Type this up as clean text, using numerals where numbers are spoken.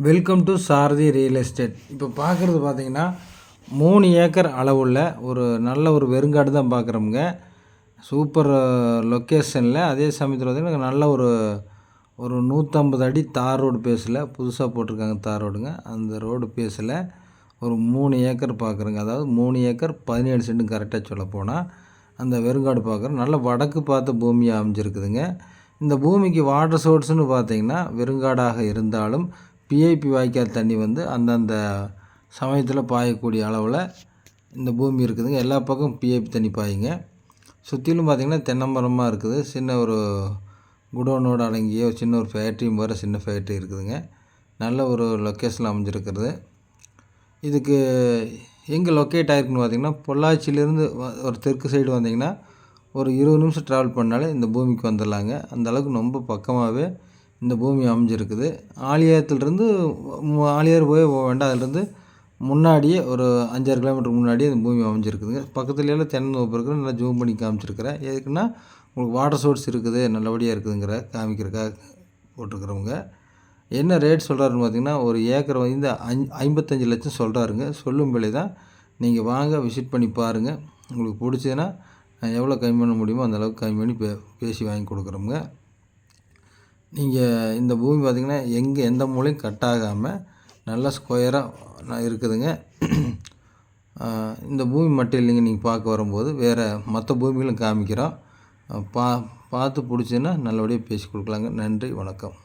Welcome to Sarathi real estate. இப்போ பார்க்குறது பார்த்தீங்கன்னா 3 ஏக்கர் அளவுள்ள ஒரு நல்ல ஒரு வெறுங்காடு தான் பார்க்குறோமுங்க. சூப்பர் லொக்கேஷனில், அதே சமயத்தில் பார்த்திங்கன்னா நல்ல ஒரு 150 அடி தார் ரோடு பேஸில் புதுசாக போட்டிருக்காங்க. தார் ரோடுங்க. அந்த ரோடு பேஸில் ஒரு 3 ஏக்கர் பார்க்குறோங்க. அதாவது 3 ஏக்கர் 17 சென்ட் கரெக்டாக சொல்ல போனால் அந்த வெறுங்காடு பார்க்குறோம். நல்ல வடக்கு பார்த்த பூமியாக அமைஞ்சிருக்குதுங்க. இந்த பூமிக்கு வாட்டர் சோர்ஸ்னு பார்த்திங்கன்னா வெறுங்காடாக இருந்தாலும் பிஐபி வாய்க்கால் தண்ணி வந்து அந்தந்த சமயத்தில் பாயக்கூடிய அளவில் இந்த பூமி இருக்குதுங்க. எல்லா பக்கம் பிஐபி தண்ணி பாயுங்க. சுற்றிலும் பார்த்திங்கன்னா தென்னை மரமாக இருக்குது. சின்ன ஒரு குடோனோடு அடங்கிய ஒரு சின்ன ஒரு ஃபேக்ட்ரியும் வர சின்ன ஃபேக்ட்ரி இருக்குதுங்க. நல்ல ஒரு லொக்கேஷனில் அமைஞ்சிருக்கிறது. இதுக்கு எங்கே லொக்கேட் ஆகிருக்குன்னு பார்த்திங்கன்னா பொள்ளாச்சியிலேருந்து ஒரு தெற்கு சைடு வந்திங்கன்னா ஒரு 20 நிமிஷம் ட்ராவல் பண்ணாலே இந்த பூமிக்கு வந்துடலாங்க. அந்தளவுக்கு ரொம்ப பக்கமாகவே இந்த பூமி அமைஞ்சிருக்குது. ஆலியாரத்துலேருந்து ஆலியார் போக வேண்டாம், அதிலேருந்து முன்னாடியே ஒரு 5-6 கிலோமீட்டர் முன்னாடியே இந்த பூமி அமைஞ்சிருக்குதுங்க. பக்கத்துலலாம் தென்னந்தோப்பு இருக்குது. நல்லா ஜூம் பண்ணி காமிச்சிருக்கிறேன். எதுக்குன்னா உங்களுக்கு வாட்டர் சோர்ஸ் இருக்குது, நல்லபடியாக இருக்குதுங்கிற காமிக்கிறக்காக போட்டிருக்கிறவங்க. என்ன ரேட் சொல்கிறாருன்னு பார்த்திங்கன்னா ஒரு ஏக்கர் வந்து 55 லட்சம் சொல்கிறாருங்க. சொல்லும் விலை தான். நீங்கள் வாங்க, விசிட் பண்ணி பாருங்கள். உங்களுக்கு பிடிச்சதுன்னா எவ்வளோ கம்மி பண்ண முடியுமோ அந்தளவுக்கு கம்மி பண்ணி பேசி வாங்கி கொடுக்குறோங்க. நீங்கள் இந்த பூமி பார்த்திங்கன்னா எந்த மூலையும் கட் ஆகாமல் நல்லா ஸ்கொயராக இருக்குதுங்க. இந்த பூமி மட்டும் இல்லைங்க, நீங்கள் பார்க்க வரும்போது வேறு மற்ற பூமிகளும் காமிக்கிறோம். பார்த்து பிடிச்சதுன்னா நல்லபடியாக பேசி கொடுக்கலாங்க. நன்றி, வணக்கம்.